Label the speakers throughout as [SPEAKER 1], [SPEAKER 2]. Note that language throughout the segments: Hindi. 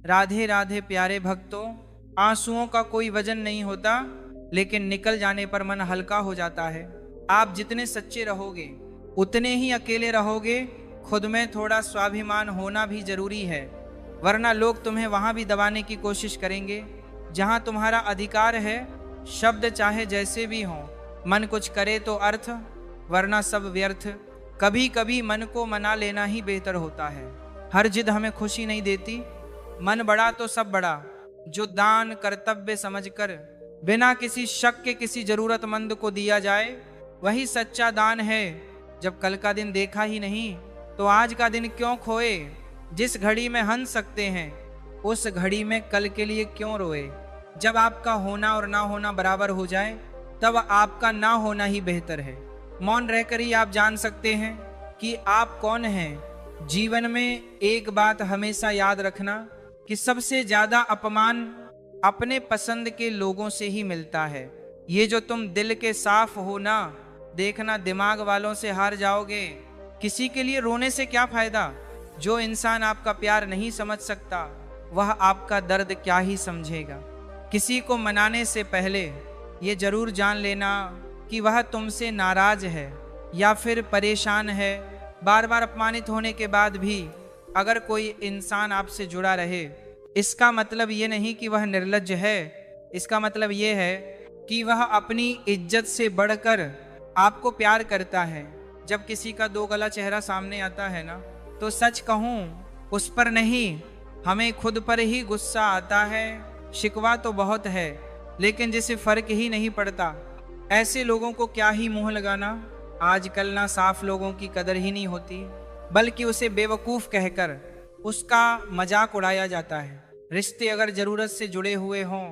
[SPEAKER 1] राधे राधे प्यारे भक्तों, आंसुओं का कोई वजन नहीं होता, लेकिन निकल जाने पर मन हल्का हो जाता है। आप जितने सच्चे रहोगे उतने ही अकेले रहोगे। खुद में थोड़ा स्वाभिमान होना भी जरूरी है, वरना लोग तुम्हें वहां भी दबाने की कोशिश करेंगे जहां तुम्हारा अधिकार है। शब्द चाहे जैसे भी हों, मन कुछ करे तो अर्थ, वरना सब व्यर्थ। कभी कभी मन को मना लेना ही बेहतर होता है। हर जिद हमें खुशी नहीं देती। मन बड़ा तो सब बड़ा, जो दान कर्तव्य समझकर बिना किसी शक के किसी जरूरतमंद को दिया जाए, वही सच्चा दान है। जब कल का दिन देखा ही नहीं तो आज का दिन क्यों खोए। जिस घड़ी में हंस सकते हैं उस घड़ी में कल के लिए क्यों रोए। जब आपका होना और ना होना बराबर हो जाए, तब आपका ना होना ही बेहतर है। मौन रहकर ही आप जान सकते हैं कि आप कौन हैं। जीवन में एक बात हमेशा याद रखना कि सबसे ज्यादा अपमान अपने पसंद के लोगों से ही मिलता है। ये जो तुम दिल के साफ हो ना, देखना दिमाग वालों से हार जाओगे। किसी के लिए रोने से क्या फायदा। जो इंसान आपका प्यार नहीं समझ सकता, वह आपका दर्द क्या ही समझेगा। किसी को मनाने से पहले ये जरूर जान लेना कि वह तुमसे नाराज है या फिर परेशान है। बार बार अपमानित होने के बाद भी अगर कोई इंसान आपसे जुड़ा रहे, इसका मतलब ये नहीं कि वह निर्लज्ज है। इसका मतलब ये है कि वह अपनी इज्जत से बढ़कर आपको प्यार करता है। जब किसी का दो गला चेहरा सामने आता है ना, तो सच कहूं उस पर नहीं, हमें खुद पर ही गुस्सा आता है। शिकवा तो बहुत है, लेकिन जिसे फर्क ही नहीं पड़ता, ऐसे लोगों को क्या ही मुंह लगाना। आजकल ना साफ लोगों की कदर ही नहीं होती, बल्कि उसे बेवकूफ कहकर उसका मजाक उड़ाया जाता है। रिश्ते अगर जरूरत से जुड़े हुए हों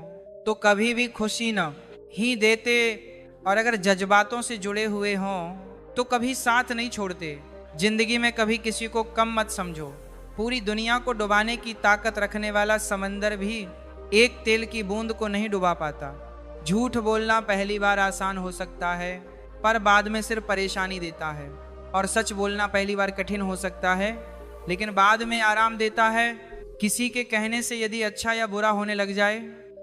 [SPEAKER 1] तो कभी भी खुशी न ही देते, और अगर जज्बातों से जुड़े हुए हों तो कभी साथ नहीं छोड़ते। जिंदगी में कभी किसी को कम मत समझो। पूरी दुनिया को डुबाने की ताकत रखने वाला समंदर भी एक तेल की बूंद को नहीं डुबा पाता। झूठ बोलना पहली बार आसान हो सकता है, पर बाद में सिर्फ परेशानी देता है। और सच बोलना पहली बार कठिन हो सकता है, लेकिन बाद में आराम देता है। किसी के कहने से यदि अच्छा या बुरा होने लग जाए,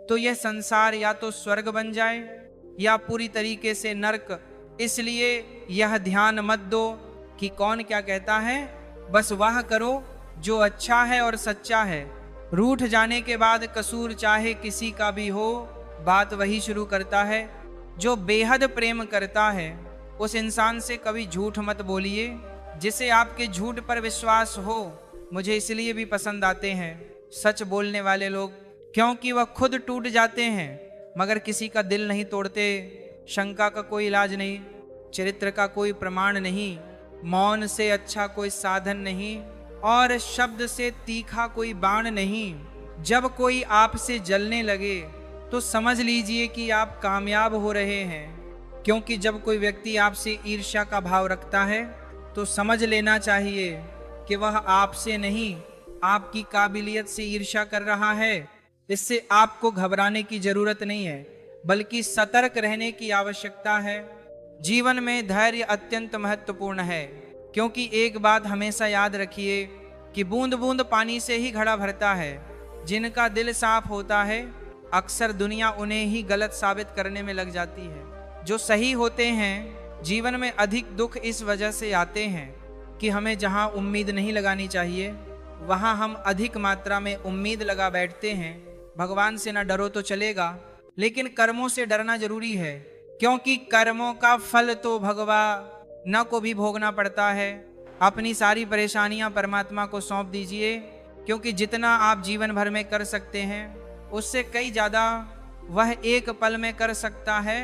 [SPEAKER 1] तो यह संसार या तो स्वर्ग बन जाए या पूरी तरीके से नर्क। इसलिए यह ध्यान मत दो कि कौन क्या कहता है, बस वह करो जो अच्छा है और सच्चा है। रूठ जाने के बाद कसूर चाहे किसी का भी हो, बात वही शुरू करता है जो बेहद प्रेम करता है। उस इंसान से कभी झूठ मत बोलिए जिसे आपके झूठ पर विश्वास हो। मुझे इसलिए भी पसंद आते हैं सच बोलने वाले लोग, क्योंकि वह खुद टूट जाते हैं मगर किसी का दिल नहीं तोड़ते। शंका का कोई इलाज नहीं, चरित्र का कोई प्रमाण नहीं, मौन से अच्छा कोई साधन नहीं, और शब्द से तीखा कोई बाण नहीं। जब कोई आपसे जलने लगे तो समझ लीजिए कि आप कामयाब हो रहे हैं, क्योंकि जब कोई व्यक्ति आपसे ईर्ष्या का भाव रखता है तो समझ लेना चाहिए कि वह आपसे नहीं, आपकी काबिलियत से ईर्ष्या कर रहा है। इससे आपको घबराने की जरूरत नहीं है, बल्कि सतर्क रहने की आवश्यकता है। जीवन में धैर्य अत्यंत महत्वपूर्ण है, क्योंकि एक बात हमेशा याद रखिए कि बूंद बूंद पानी से ही घड़ा भरता है। जिनका दिल साफ होता है, अक्सर दुनिया उन्हें ही गलत साबित करने में लग जाती है। जो सही होते हैं, जीवन में अधिक दुख इस वजह से आते हैं कि हमें जहां उम्मीद नहीं लगानी चाहिए, वहां हम अधिक मात्रा में उम्मीद लगा बैठते हैं। भगवान से ना डरो तो चलेगा, लेकिन कर्मों से डरना जरूरी है, क्योंकि कर्मों का फल तो भगवा न को भी भोगना पड़ता है। अपनी सारी परेशानियां परमात्मा को सौंप दीजिए, क्योंकि जितना आप जीवन भर में कर सकते हैं उससे कई ज़्यादा वह एक पल में कर सकता है।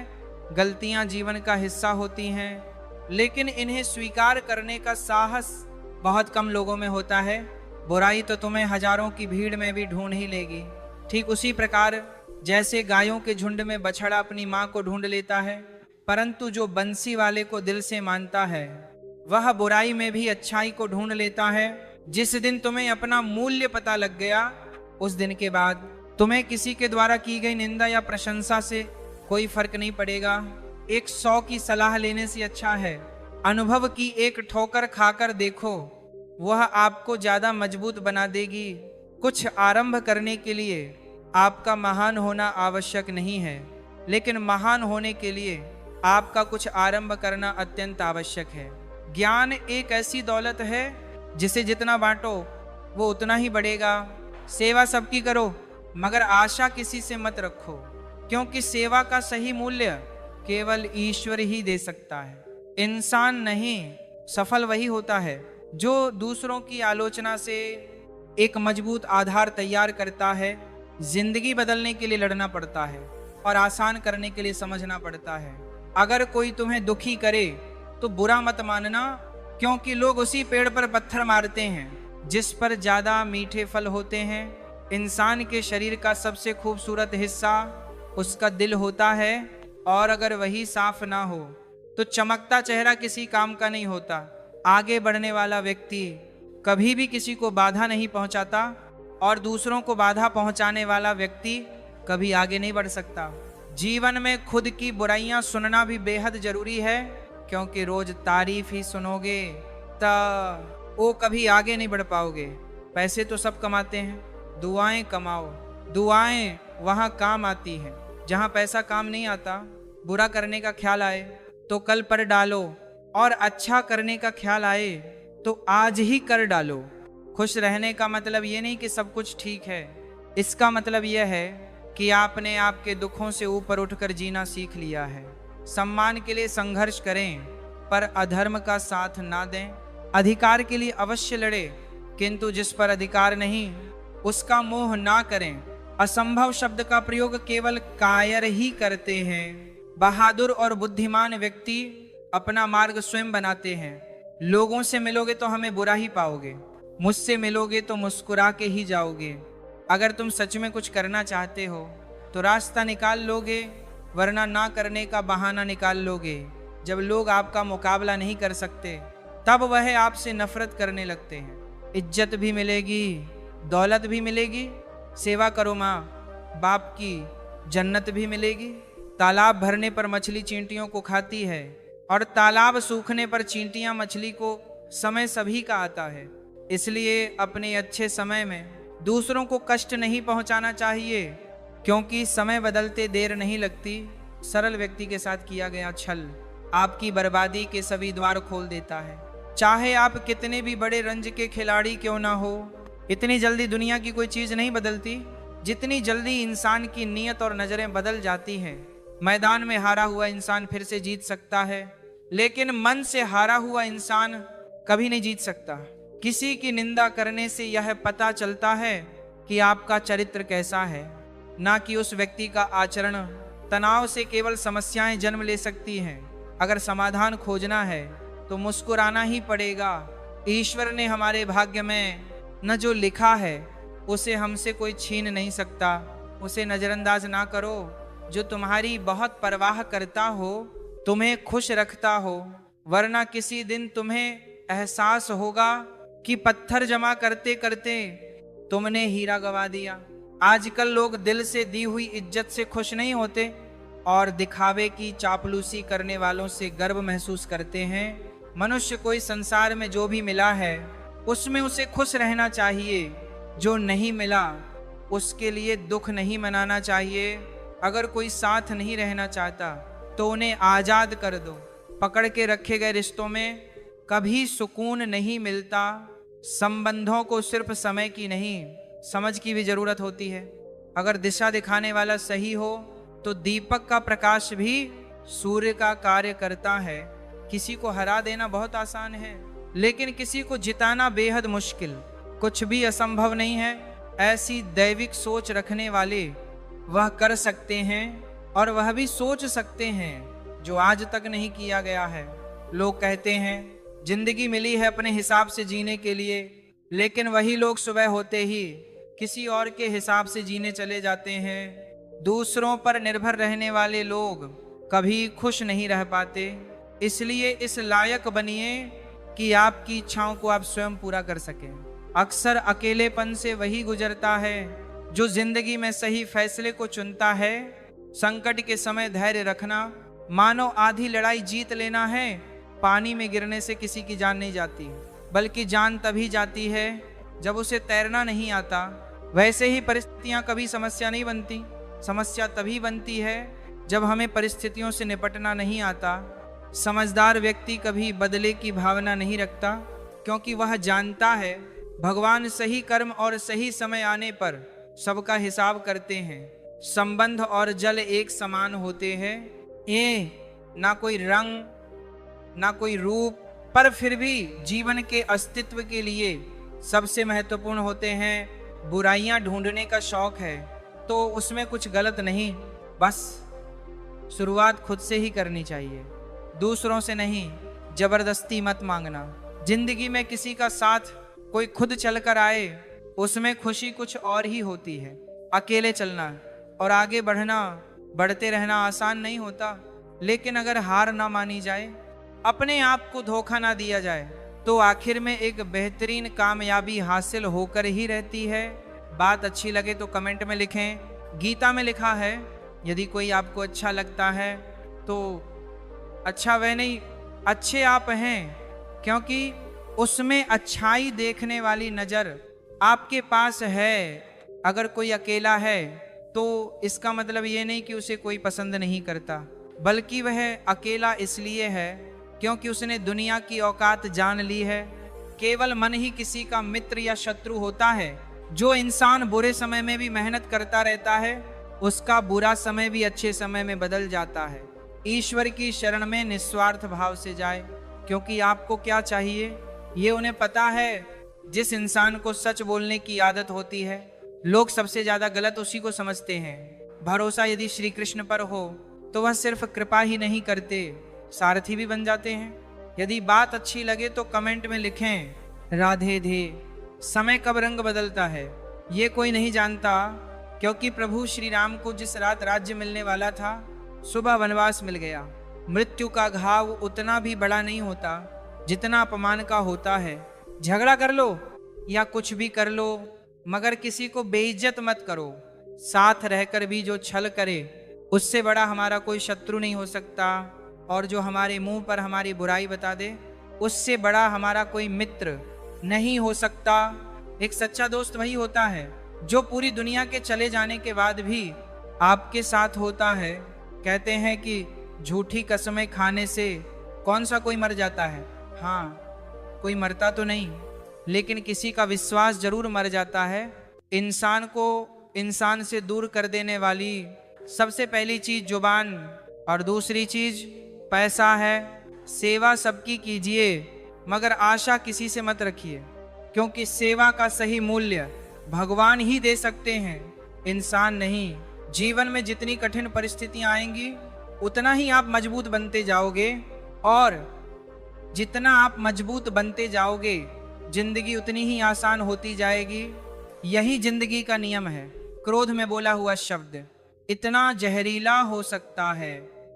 [SPEAKER 1] गलतियां जीवन का हिस्सा होती हैं, लेकिन इन्हें स्वीकार करने का साहस बहुत कम लोगों में होता है। बुराई तो तुम्हें हजारों की भीड़ में भी ढूंढ ही लेगी। ठीक उसी प्रकार जैसे गायों के झुंड में बछड़ा अपनी माँ को ढूंढ लेता है, परंतु जो बंसी वाले को दिल से मानता है वह बुराई में भी अच्छाई को ढूंढ लेता है। जिस दिन तुम्हें अपना मूल्य पता लग गया, उस दिन के बाद तुम्हें किसी के द्वारा की गई निंदा या प्रशंसा से कोई फर्क नहीं पड़ेगा। 100 की सलाह लेने से अच्छा है अनुभव की एक ठोकर खाकर देखो, वह आपको ज्यादा मजबूत बना देगी। कुछ आरंभ करने के लिए आपका महान होना आवश्यक नहीं है, लेकिन महान होने के लिए आपका कुछ आरंभ करना अत्यंत आवश्यक है। ज्ञान एक ऐसी दौलत है जिसे जितना बांटो वो उतना ही बढ़ेगा। सेवा सबकी करो, मगर आशा किसी से मत रखो, क्योंकि सेवा का सही मूल्य केवल ईश्वर ही दे सकता है। इंसान नहीं, सफल वही होता है जो दूसरों की आलोचना से एक मजबूत आधार तैयार करता है। जिंदगी बदलने के लिए लड़ना पड़ता है और आसान करने के लिए समझना पड़ता है। अगर कोई तुम्हें दुखी करे तो बुरा मत मानना, क्योंकि लोग उसी पेड़ पर पत्थर मारते हैं जिस पर ज्यादा मीठे फल होते हैं। इंसान के शरीर का सबसे खूबसूरत हिस्सा उसका दिल होता है, और अगर वही साफ ना हो तो चमकता चेहरा किसी काम का नहीं होता। आगे बढ़ने वाला व्यक्ति कभी भी किसी को बाधा नहीं पहुंचाता, और दूसरों को बाधा पहुंचाने वाला व्यक्ति कभी आगे नहीं बढ़ सकता। जीवन में खुद की बुराइयां सुनना भी बेहद जरूरी है, क्योंकि रोज तारीफ ही सुनोगे तो वो कभी आगे नहीं बढ़ पाओगे। पैसे तो सब कमाते हैं, दुआएं कमाओ। दुआएं वहां काम आती हैं जहां पैसा काम नहीं आता। बुरा करने का ख्याल आए तो कल पर डालो, और अच्छा करने का ख्याल आए तो आज ही कर डालो। खुश रहने का मतलब ये नहीं कि सब कुछ ठीक है, इसका मतलब यह है कि आपने आपके दुखों से ऊपर उठकर जीना सीख लिया है। सम्मान के लिए संघर्ष करें, पर अधर्म का साथ ना दें। अधिकार के लिए अवश्य लड़े, किंतु जिस पर अधिकार नहीं उसका मोह ना करें। असंभव शब्द का प्रयोग केवल कायर ही करते हैं। बहादुर और बुद्धिमान व्यक्ति अपना मार्ग स्वयं बनाते हैं। लोगों से मिलोगे तो हमें बुरा ही पाओगे, मुझसे मिलोगे तो मुस्कुरा के ही जाओगे। अगर तुम सच में कुछ करना चाहते हो तो रास्ता निकाल लोगे, वरना ना करने का बहाना निकाल लोगे। जब लोग आपका मुकाबला नहीं कर सकते तब वह आपसे नफरत करने लगते हैं। इज्जत भी मिलेगी, दौलत भी मिलेगी। सेवा करो माँ बाप की, जन्नत भी मिलेगी। तालाब भरने पर मछली चींटियों को खाती है, और तालाब सूखने पर चींटियां मछली को समय सभी का आता है। इसलिए अपने अच्छे समय में दूसरों को कष्ट नहीं पहुंचाना चाहिए, क्योंकि समय बदलते देर नहीं लगती। सरल व्यक्ति के साथ किया गया छल आपकी बर्बादी के सभी द्वार खोल देता है। चाहे आप कितने भी बड़े रंज के खिलाड़ी क्यों ना हो, इतनी जल्दी दुनिया की कोई चीज नहीं बदलती जितनी जल्दी इंसान की नीयत और नजरें बदल जाती हैं। मैदान में हारा हुआ इंसान फिर से जीत सकता है, लेकिन मन से हारा हुआ इंसान कभी नहीं जीत सकता। किसी की निंदा करने से यह पता चलता है कि आपका चरित्र कैसा है, ना कि उस व्यक्ति का आचरण। तनाव से केवल समस्याएं जन्म ले सकती हैं। अगर समाधान खोजना है तो मुस्कुराना ही पड़ेगा। ईश्वर ने हमारे भाग्य में न जो लिखा है उसे हमसे कोई छीन नहीं सकता। उसे नजरअंदाज ना करो। जो तुम्हारी बहुत परवाह करता हो, तुम्हें खुश रखता हो, वरना किसी दिन तुम्हें एहसास होगा कि पत्थर जमा करते करते तुमने हीरा गवा दिया। आजकल लोग दिल से दी हुई इज्जत से खुश नहीं होते और दिखावे की चापलूसी करने वालों से गर्व महसूस करते हैं। मनुष्य को इस संसार में जो भी मिला है उसमें उसे खुश रहना चाहिए। जो नहीं मिला उसके लिए दुख नहीं मनाना चाहिए। अगर कोई साथ नहीं रहना चाहता तो उन्हें आजाद कर दो। पकड़ के रखे गए रिश्तों में कभी सुकून नहीं मिलता। संबंधों को सिर्फ समय की नहीं, समझ की भी जरूरत होती है। अगर दिशा दिखाने वाला सही हो तो दीपक का प्रकाश भी सूर्य का कार्य करता है। किसी को हरा देना बहुत आसान है, लेकिन किसी को जिताना बेहद मुश्किल। कुछ भी असंभव नहीं है। ऐसी दैविक सोच रखने वाले वह कर सकते हैं, और वह भी सोच सकते हैं जो आज तक नहीं किया गया है। लोग कहते हैं जिंदगी मिली है अपने हिसाब से जीने के लिए, लेकिन वही लोग सुबह होते ही किसी और के हिसाब से जीने चले जाते हैं। दूसरों पर निर्भर रहने वाले लोग कभी खुश नहीं रह पाते। इसलिए इस लायक बनिए कि आपकी इच्छाओं को आप स्वयं पूरा कर सकें। अक्सर अकेलेपन से वही गुजरता है जो जिंदगी में सही फैसले को चुनता है। संकट के समय धैर्य रखना मानो आधी लड़ाई जीत लेना है। पानी में गिरने से किसी की जान नहीं जाती, बल्कि जान तभी जाती है जब उसे तैरना नहीं आता। वैसे ही परिस्थितियां कभी समस्या नहीं बनती। समस्या तभी बनती है जब हमें परिस्थितियों से निपटना नहीं आता। समझदार व्यक्ति कभी बदले की भावना नहीं रखता, क्योंकि वह जानता है भगवान सही कर्म और सही समय आने पर सबका हिसाब करते हैं। संबंध और जल एक समान होते हैं। ये ना कोई रंग ना कोई रूप, पर फिर भी जीवन के अस्तित्व के लिए सबसे महत्वपूर्ण होते हैं। बुराइयां ढूंढने का शौक है तो उसमें कुछ गलत नहीं, बस शुरुआत खुद से ही करनी चाहिए, दूसरों से नहीं। जबरदस्ती मत मांगना। जिंदगी में किसी का साथ कोई खुद चलकर आए, उसमें खुशी कुछ और ही होती है। अकेले चलना और आगे बढ़ना, बढ़ते रहना आसान नहीं होता, लेकिन अगर हार ना मानी जाए, अपने आप को धोखा ना दिया जाए, तो आखिर में एक बेहतरीन कामयाबी हासिल होकर ही रहती है। बात अच्छी लगे तो कमेंट में लिखें। गीता में लिखा है, यदि कोई आपको अच्छा लगता है तो अच्छा वह नहीं, अच्छे आप हैं, क्योंकि उसमें अच्छाई देखने वाली नज़र आपके पास है। अगर कोई अकेला है तो इसका मतलब ये नहीं कि उसे कोई पसंद नहीं करता, बल्कि वह अकेला इसलिए है क्योंकि उसने दुनिया की औकात जान ली है। केवल मन ही किसी का मित्र या शत्रु होता है। जो इंसान बुरे समय में भी मेहनत करता रहता है, उसका बुरा समय भी अच्छे समय में बदल जाता है। ईश्वर की शरण में निस्वार्थ भाव से जाए, क्योंकि आपको क्या चाहिए ये उन्हें पता है। जिस इंसान को सच बोलने की आदत होती है, लोग सबसे ज्यादा गलत उसी को समझते हैं। भरोसा यदि श्री कृष्ण पर हो तो वह सिर्फ कृपा ही नहीं करते, सारथी भी बन जाते हैं। यदि बात अच्छी लगे तो कमेंट में लिखें राधे धे। समय कब रंग बदलता है ये कोई नहीं जानता, क्योंकि प्रभु श्री राम को जिस रात राज्य मिलने वाला था, सुबह वनवास मिल गया। मृत्यु का घाव उतना भी बड़ा नहीं होता जितना अपमान का होता है। झगड़ा कर लो या कुछ भी कर लो, मगर किसी को बेइज्जत मत करो। साथ रहकर भी जो छल करे, उससे बड़ा हमारा कोई शत्रु नहीं हो सकता। और जो हमारे मुंह पर हमारी बुराई बता दे, उससे बड़ा हमारा कोई मित्र नहीं हो सकता। एक सच्चा दोस्त वही होता है जो पूरी दुनिया के चले जाने के बाद भी आपके साथ होता है। कहते हैं कि झूठी कसमें खाने से कौन सा कोई मर जाता है। हाँ, कोई मरता तो नहीं, लेकिन किसी का विश्वास जरूर मर जाता है। इंसान को इंसान से दूर कर देने वाली सबसे पहली चीज जुबान, और दूसरी चीज पैसा है। सेवा सबकी कीजिए, मगर आशा किसी से मत रखिए, क्योंकि सेवा का सही मूल्य भगवान ही दे सकते हैं, इंसान नहीं। जीवन में जितनी कठिन परिस्थितियां आएंगी, उतना ही आप मजबूत बनते जाओगे, और जितना आप मजबूत बनते जाओगे, जिंदगी उतनी ही आसान होती जाएगी। यही जिंदगी का नियम है। क्रोध में बोला हुआ शब्द इतना जहरीला हो सकता है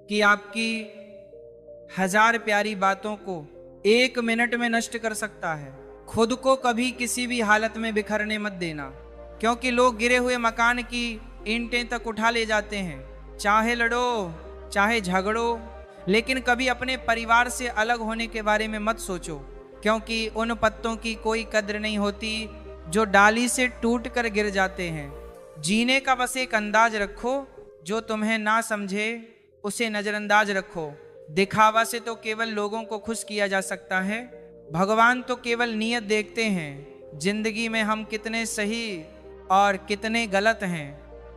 [SPEAKER 1] कि आपकी 1000 प्यारी बातों को 1 मिनट में नष्ट कर सकता है। खुद को कभी किसी भी हालत में बिखरने मत देना, क्योंकि लोग गिरे हुए मकान की ईंटें तक उठा ले जाते हैं। चाहे लड़ो चाहे झगड़ो, लेकिन कभी अपने परिवार से अलग होने के बारे में मत सोचो, क्योंकि उन पत्तों की कोई कद्र नहीं होती जो डाली से टूट कर गिर जाते हैं। जीने का बस एक अंदाज रखो, जो तुम्हें ना समझे उसे नजरअंदाज रखो। दिखावा से तो केवल लोगों को खुश किया जा सकता है, भगवान तो केवल नीयत देखते हैं। जिंदगी में हम कितने सही और कितने गलत हैं,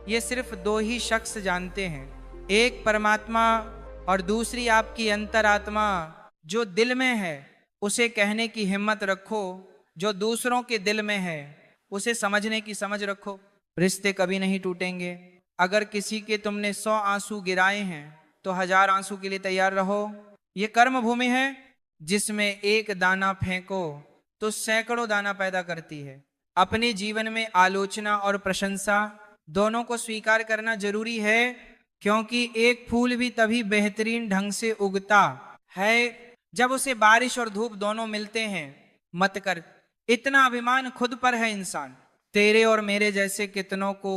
[SPEAKER 1] ये सिर्फ 2 ही शख्स जानते हैं, एक परमात्मा और दूसरी आपकी अंतरात्मा जो दिल में है। उसे कहने की हिम्मत रखो, जो दूसरों के दिल में है उसे समझने की समझ रखो। रिश्ते कभी नहीं टूटेंगे। अगर किसी के तुमने 100 आंसू गिराए हैं तो 1000 आंसू के लिए तैयार रहो। ये कर्म भूमि है जिसमें एक दाना फेंको तो सैकड़ों दाना पैदा करती है। अपने जीवन में आलोचना और प्रशंसा दोनों को स्वीकार करना जरूरी है, क्योंकि एक फूल भी तभी बेहतरीन ढंग से उगता है जब उसे बारिश और धूप दोनों मिलते हैं। मत कर, इतना अभिमान खुद पर है इंसान। तेरे और मेरे जैसे कितनों को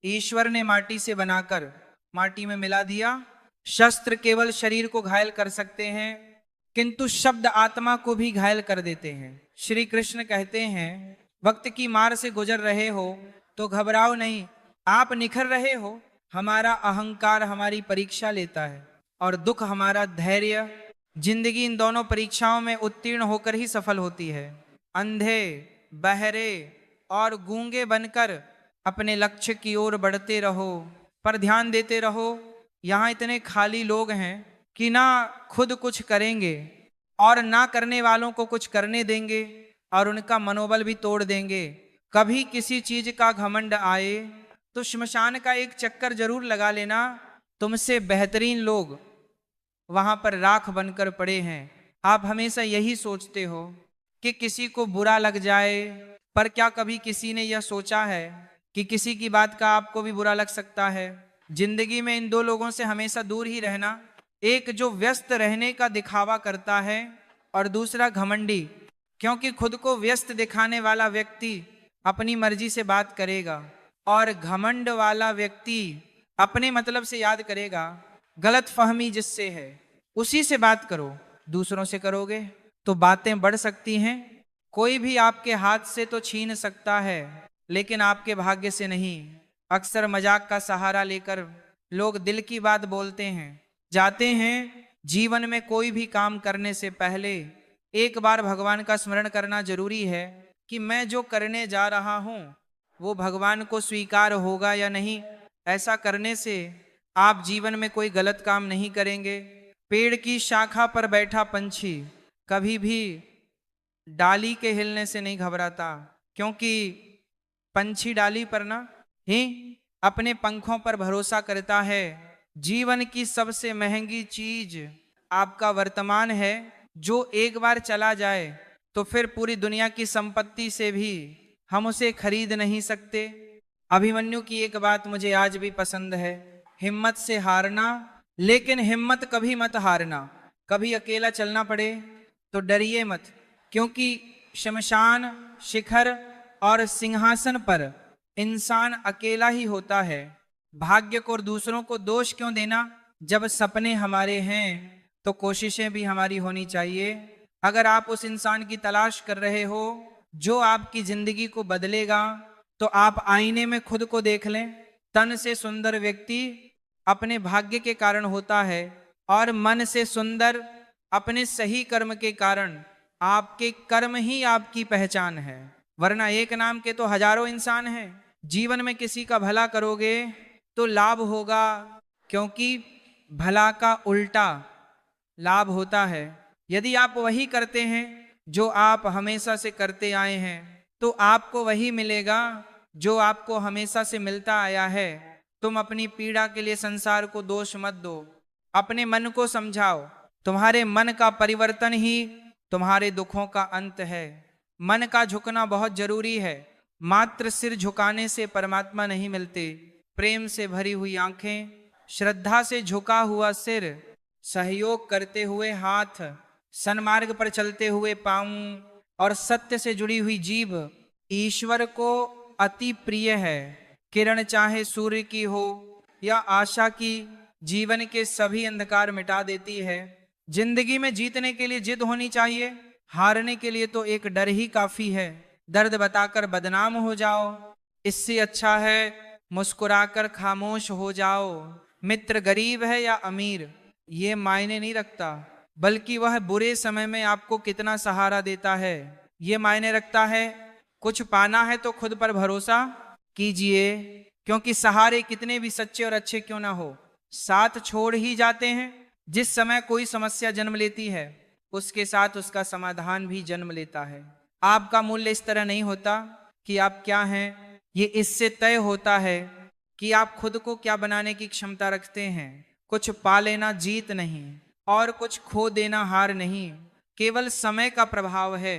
[SPEAKER 1] ईश्वर ने माटी से बनाकर माटी में मिला दिया। शस्त्र केवल शरीर को घायल कर सकते हैं, किंतु शब्द आत्मा को भी घायल कर देते हैं। श्री कृष्ण कहते हैं, वक्त की मार से गुजर रहे हो तो घबराओ नहीं। आप निखर रहे हो, हमारा अहंकार हमारी परीक्षा लेता है और दुख हमारा धैर्य। जिंदगी इन दोनों परीक्षाओं में उत्तीर्ण होकर ही सफल होती है। अंधे, बहरे और गूंगे बनकर अपने लक्ष्य की ओर बढ़ते रहो, पर ध्यान देते रहो, यहाँ इतने खाली लोग हैं कि ना खुद कुछ करेंगे और ना करने वालों को कुछ करने देंगे और उनका मनोबल भी तोड़ देंगे। कभी किसी चीज का घमंड आए तो श्मशान का एक चक्कर जरूर लगा लेना, तुमसे बेहतरीन लोग वहां पर राख बनकर पड़े हैं। आप हमेशा यही सोचते हो कि किसी को बुरा लग जाए, पर क्या कभी किसी ने यह सोचा है कि किसी की बात का आपको भी बुरा लग सकता है? जिंदगी में इन दो लोगों से हमेशा दूर ही रहना, एक जो व्यस्त रहने का दिखावा करता है और दूसरा घमंडी, क्योंकि खुद को व्यस्त दिखाने वाला व्यक्ति अपनी मर्जी से बात करेगा और घमंड वाला व्यक्ति अपने मतलब से याद करेगा। गलत फहमी जिससे है उसी से बात करो, दूसरों से करोगे तो बातें बढ़ सकती हैं। कोई भी आपके हाथ से तो छीन सकता है, लेकिन आपके भाग्य से नहीं। अक्सर मजाक का सहारा लेकर लोग दिल की बात बोलते हैं, जाते हैं। जीवन में कोई भी काम करने से पहले एक बार भगवान का स्मरण करना जरूरी है कि मैं जो करने जा रहा हूं वो भगवान को स्वीकार होगा या नहीं। ऐसा करने से आप जीवन में कोई गलत काम नहीं करेंगे। पेड़ की शाखा पर बैठा पंछी कभी भी डाली के हिलने से नहीं घबराता, क्योंकि पंछी डाली पर ना ही अपने पंखों पर भरोसा करता है। जीवन की सबसे महंगी चीज आपका वर्तमान है, जो एक बार चला जाए तो फिर पूरी दुनिया की संपत्ति से भी हम उसे खरीद नहीं सकते। अभिमन्यु की एक बात मुझे आज भी पसंद है, हिम्मत से हारना, लेकिन हिम्मत कभी मत हारना। कभी अकेला चलना पड़े तो डरिए मत, क्योंकि शमशान, शिखर और सिंहासन पर इंसान अकेला ही होता है। भाग्य को और दूसरों को दोष क्यों देना? जब सपने हमारे हैं तो कोशिशें भी हमारी होनी चाहिए। अगर आप उस इंसान की तलाश कर रहे हो जो आपकी जिंदगी को बदलेगा, तो आप आईने में खुद को देख लें। तन से सुंदर व्यक्ति अपने भाग्य के कारण होता है और मन से सुंदर अपने सही कर्म के कारण। आपके कर्म ही आपकी पहचान है, वरना एक नाम के तो हजारों इंसान हैं। जीवन में किसी का भला करोगे तो लाभ होगा, क्योंकि भला का उल्टा लाभ होता है। यदि आप वही करते हैं जो आप हमेशा से करते आए हैं, तो आपको वही मिलेगा जो आपको हमेशा से मिलता आया है। तुम अपनी पीड़ा के लिए संसार को दोष मत दो, अपने मन को समझाओ। तुम्हारे मन का परिवर्तन ही तुम्हारे दुखों का अंत है। मन का झुकना बहुत जरूरी है। मात्र सिर झुकाने से परमात्मा नहीं मिलते। प्रेम से भरी हुई आंखें, श्रद्धा से झुका हुआ सिर, सहयोग करते हुए हाथ, सन्मार्ग पर चलते हुए पांव और सत्य से जुड़ी हुई जीभ ईश्वर को अति प्रिय है। किरण चाहे सूर्य की हो या आशा की, जीवन के सभी अंधकार मिटा देती है। जिंदगी में जीतने के लिए जिद होनी चाहिए, हारने के लिए तो एक डर ही काफी है। दर्द बताकर बदनाम हो जाओ, इससे अच्छा है मुस्कुराकर खामोश हो जाओ। मित्र गरीब है या अमीर ये मायने नहीं रखता, बल्कि वह बुरे समय में आपको कितना सहारा देता है ये मायने रखता है। कुछ पाना है तो खुद पर भरोसा कीजिए, क्योंकि सहारे कितने भी सच्चे और अच्छे क्यों ना हो, साथ छोड़ ही जाते हैं। जिस समय कोई समस्या जन्म लेती है, उसके साथ उसका समाधान भी जन्म लेता है। आपका मूल्य इस तरह नहीं होता कि आप क्या हैं, ये इससे तय होता है कि आप खुद को क्या बनाने की क्षमता रखते हैं। कुछ पा लेना जीत नहीं और कुछ खो देना हार नहीं, केवल समय का प्रभाव है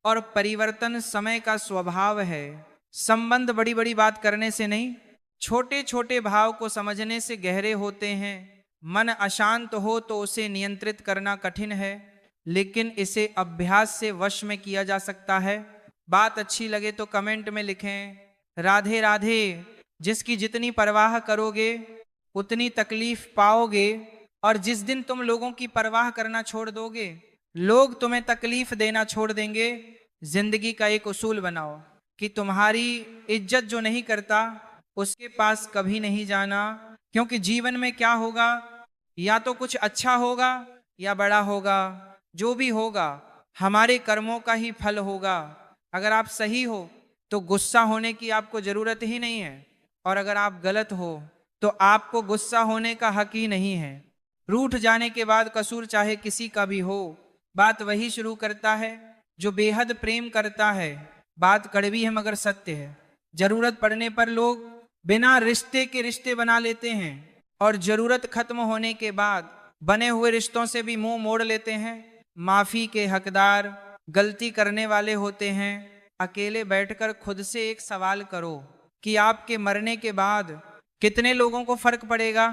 [SPEAKER 1] और परिवर्तन समय का स्वभाव है। संबंध बड़ी बड़ी बात करने से नहीं, छोटे छोटे भाव को समझने से गहरे होते हैं। मन अशांत हो तो उसे नियंत्रित करना कठिन है, लेकिन इसे अभ्यास से वश में किया जा सकता है। बात अच्छी लगे तो कमेंट में लिखें राधे राधे। जिसकी जितनी परवाह करोगे उतनी तकलीफ पाओगे, और जिस दिन तुम लोगों की परवाह करना छोड़ दोगे, लोग तुम्हें तकलीफ देना छोड़ देंगे। जिंदगी का एक उसूल बनाओ, कि तुम्हारी इज्जत जो नहीं करता उसके पास कभी नहीं जाना, क्योंकि जीवन में क्या होगा, या तो कुछ अच्छा होगा या बड़ा होगा। जो भी होगा हमारे कर्मों का ही फल होगा। अगर आप सही हो तो गुस्सा होने की आपको जरूरत ही नहीं है, और अगर आप गलत हो तो आपको गुस्सा होने का हक ही नहीं है। रूठ जाने के बाद कसूर चाहे किसी का भी हो, बात वही शुरू करता है जो बेहद प्रेम करता है। बात कड़वी है मगर सत्य है। जरूरत पड़ने पर लोग बिना रिश्ते के रिश्ते बना लेते हैं, और जरूरत खत्म होने के बाद बने हुए रिश्तों से भी मुंह मोड़ लेते हैं। माफी के हकदार गलती करने वाले होते हैं। अकेले बैठकर खुद से एक सवाल करो कि आपके मरने के बाद कितने लोगों को फर्क पड़ेगा।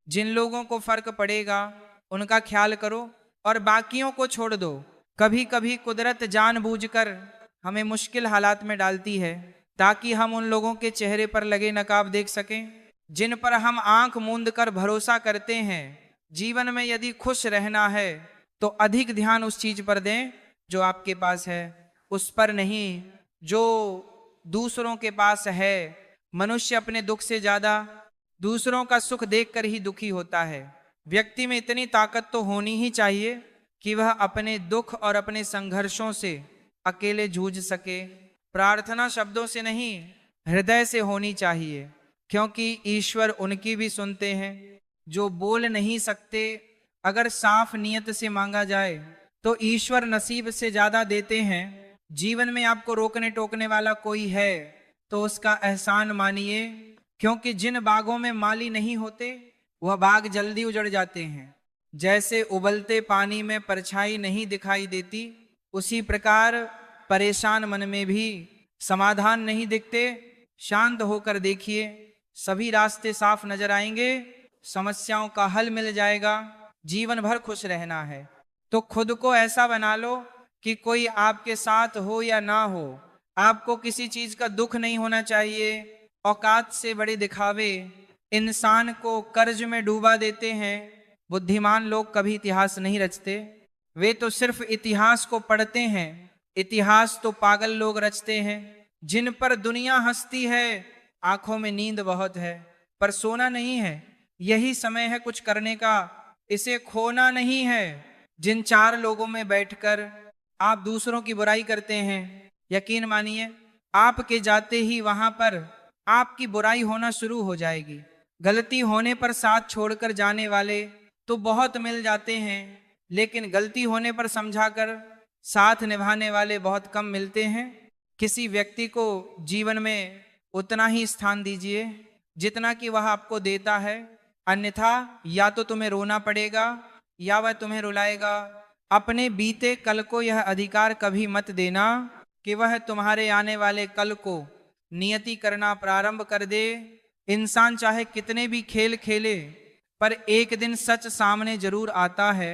[SPEAKER 1] जिन लोगों को फर्क पड़ेगा उनका ख्याल करो और बाकियों को छोड़ दो। कभी कभी कुदरत जानबूझकर हमें मुश्किल हालात में डालती है ताकि हम उन लोगों के चेहरे पर लगे नकाब देख सकें जिन पर हम आंख मूंद कर भरोसा करते हैं। जीवन में यदि खुश रहना है तो अधिक ध्यान उस चीज पर दें जो आपके पास है, उस पर नहीं जो दूसरों के पास है। मनुष्य अपने दुख से ज्यादा दूसरों का सुख देखकर ही दुखी होता है। व्यक्ति में इतनी ताकत तो होनी ही चाहिए कि वह अपने दुख और अपने संघर्षों से अकेले जूझ सके। प्रार्थना शब्दों से नहीं, हृदय से होनी चाहिए, क्योंकि ईश्वर उनकी भी सुनते हैं जो बोल नहीं सकते। अगर साफ नियत से मांगा जाए तो ईश्वर नसीब से ज्यादा देते हैं। जीवन में आपको रोकने टोकने वाला कोई है तो उसका एहसान मानिए, क्योंकि जिन बागों में माली नहीं होते वह बाग जल्दी उजड़ जाते हैं। जैसे उबलते पानी में परछाई नहीं दिखाई देती, उसी प्रकार परेशान मन में भी समाधान नहीं दिखते। शांत होकर देखिए, सभी रास्ते साफ नजर आएंगे, समस्याओं का हल मिल जाएगा। जीवन भर खुश रहना है तो खुद को ऐसा बना लो कि कोई आपके साथ हो या ना हो, आपको किसी चीज का दुख नहीं होना चाहिए। औकात से बड़े दिखावे इंसान को कर्ज में डूबा देते हैं। बुद्धिमान लोग कभी इतिहास नहीं रचते, वे तो सिर्फ इतिहास को पढ़ते हैं। इतिहास तो पागल लोग रचते हैं जिन पर दुनिया हंसती है। आंखों में नींद बहुत है पर सोना नहीं है। यही समय है कुछ करने का, इसे खोना नहीं है। जिन चार लोगों में बैठकर आप दूसरों की बुराई करते हैं, यकीन मानिए आपके जाते ही वहां पर आपकी बुराई होना शुरू हो जाएगी। गलती होने पर साथ छोड़कर जाने वाले तो बहुत मिल जाते हैं, लेकिन गलती होने पर समझाकर साथ निभाने वाले बहुत कम मिलते हैं। किसी व्यक्ति को जीवन में उतना ही स्थान दीजिए जितना कि वह आपको देता है, अन्यथा या तो तुम्हें रोना पड़ेगा या वह तुम्हें रुलाएगा। अपने बीते कल को यह अधिकार कभी मत देना कि वह तुम्हारे आने वाले कल को नियति करना प्रारंभ कर दे। इंसान चाहे कितने भी खेल खेले पर एक दिन सच सामने जरूर आता है,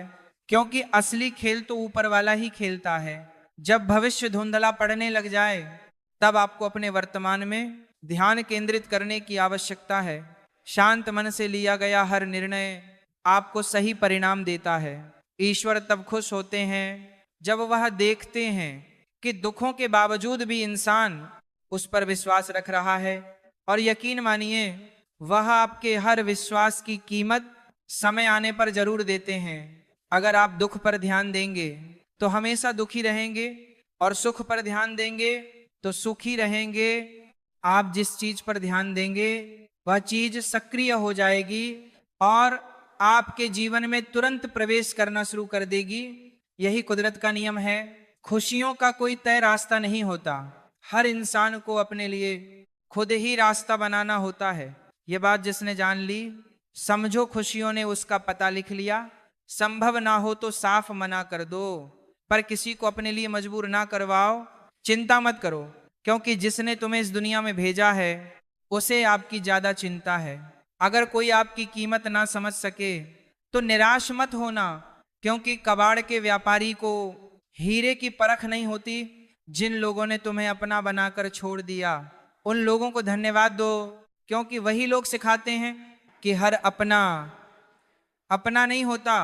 [SPEAKER 1] क्योंकि असली खेल तो ऊपर वाला ही खेलता है। जब भविष्य धुंधला पड़ने लग जाए तब आपको अपने वर्तमान में ध्यान केंद्रित करने की आवश्यकता है। शांत मन से लिया गया हर निर्णय आपको सही परिणाम देता है। ईश्वर तब खुश होते हैं जब वह देखते हैं कि दुखों के बावजूद भी इंसान उस पर विश्वास रख रहा है, और यकीन मानिए वह आपके हर विश्वास की कीमत समय आने पर जरूर देते हैं। अगर आप दुख पर ध्यान देंगे तो हमेशा दुखी रहेंगे, और सुख पर ध्यान देंगे तो सुखी रहेंगे। आप जिस चीज पर ध्यान देंगे वह चीज सक्रिय हो जाएगी और आपके जीवन में तुरंत प्रवेश करना शुरू कर देगी। यही कुदरत का नियम है। खुशियों का कोई तय रास्ता नहीं होता, हर इंसान को अपने लिए खुद ही रास्ता बनाना होता है। ये बात जिसने जान ली, समझो खुशियों ने उसका पता लिख लिया। संभव ना हो तो साफ मना कर दो, पर किसी को अपने लिए मजबूर ना करवाओ। चिंता मत करो, क्योंकि जिसने तुम्हें इस दुनिया में भेजा है उसे आपकी ज्यादा चिंता है। अगर कोई आपकी कीमत ना समझ सके तो निराश मत होना, क्योंकि कबाड़ के व्यापारी को हीरे की परख नहीं होती। जिन लोगों ने तुम्हें अपना बनाकर छोड़ दिया उन लोगों को धन्यवाद दो, क्योंकि वही लोग सिखाते हैं कि हर अपना अपना नहीं होता।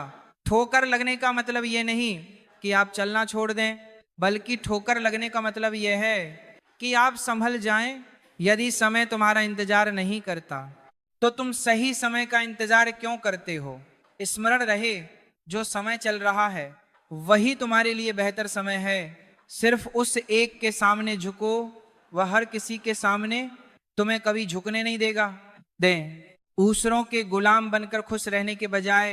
[SPEAKER 1] ठोकर लगने का मतलब ये नहीं कि आप चलना छोड़ दें, बल्कि ठोकर लगने का मतलब यह है कि आप संभल जाएं। यदि समय तुम्हारा इंतजार नहीं करता तो तुम सही समय का इंतजार क्यों करते हो? स्मरण रहे, जो समय चल रहा है वही तुम्हारे लिए बेहतर समय है। सिर्फ उस एक के सामने झुको, वह हर किसी के सामने तुम्हें कभी झुकने नहीं देगा। दूसरों के गुलाम बनकर खुश रहने के बजाय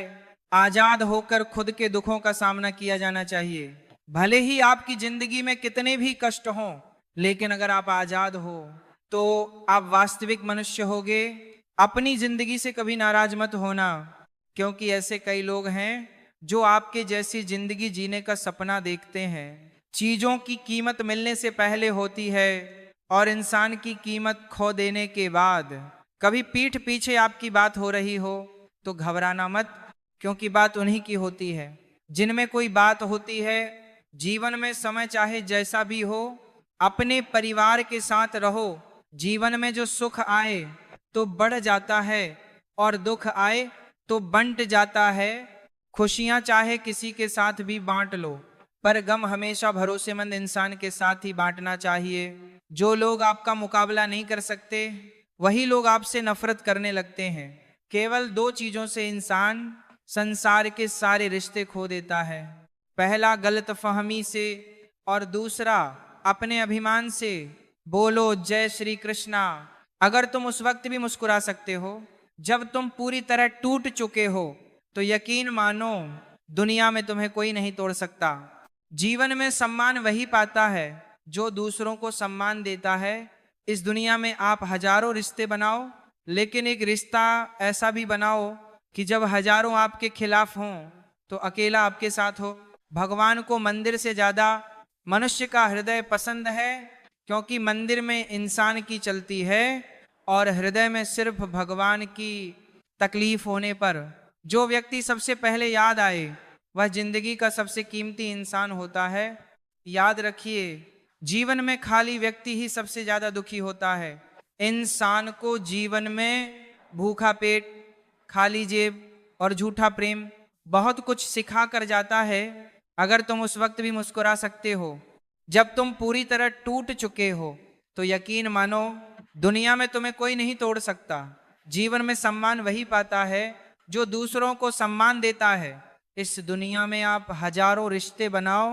[SPEAKER 1] आजाद होकर खुद के दुखों का सामना किया जाना चाहिए। भले ही आपकी जिंदगी में कितने भी कष्ट हों, लेकिन अगर आप आजाद हो तो आप वास्तविक मनुष्य होगे। अपनी जिंदगी से कभी नाराज मत होना, क्योंकि ऐसे कई लोग हैं जो आपके जैसी जिंदगी जीने का सपना देखते हैं। चीजों की कीमत मिलने से पहले होती है और इंसान की कीमत खो देने के बाद। कभी पीठ पीछे आपकी बात हो रही हो तो घबराना मत, क्योंकि बात उन्हीं की होती है जिनमें कोई बात होती है। जीवन में समय चाहे जैसा भी हो, अपने परिवार के साथ रहो। जीवन में जो सुख आए तो बढ़ जाता है और दुख आए तो बंट जाता है। खुशियां चाहे किसी के साथ भी बांट लो, पर गम हमेशा भरोसेमंद इंसान के साथ ही बांटना चाहिए। जो लोग आपका मुकाबला नहीं कर सकते वही लोग आपसे नफरत करने लगते हैं। केवल दो चीजों से इंसान संसार के सारे रिश्ते खो देता है। पहला गलत फहमी से और दूसरा अपने अभिमान से। बोलो जय श्री कृष्णा। अगर तुम उस वक्त भी मुस्कुरा सकते हो जब तुम पूरी तरह टूट चुके हो, तो यकीन मानो दुनिया में तुम्हें कोई नहीं तोड़ सकता। जीवन में सम्मान वही पाता है जो दूसरों को सम्मान देता है। इस दुनिया में आप हजारों रिश्ते बनाओ, लेकिन एक रिश्ता ऐसा भी बनाओ कि जब हजारों आपके खिलाफ हों तो अकेला आपके साथ हो। भगवान को मंदिर से ज्यादा मनुष्य का हृदय पसंद है, क्योंकि मंदिर में इंसान की चलती है और हृदय में सिर्फ भगवान की तकलीफ होने पर जो व्यक्ति सबसे पहले याद आए वह जिंदगी का सबसे कीमती इंसान होता है। याद रखिए, जीवन में खाली व्यक्ति ही सबसे ज्यादा दुखी होता है। इंसान को जीवन में भूखा पेट, खाली जेब और झूठा प्रेम बहुत कुछ सिखा कर जाता है। अगर तुम उस वक्त भी मुस्कुरा सकते हो जब तुम पूरी तरह टूट चुके हो, तो यकीन मानो दुनिया में तुम्हें कोई नहीं तोड़ सकता। जीवन में सम्मान वही पाता है जो दूसरों को सम्मान देता है। इस दुनिया में आप हजारों रिश्ते बनाओ,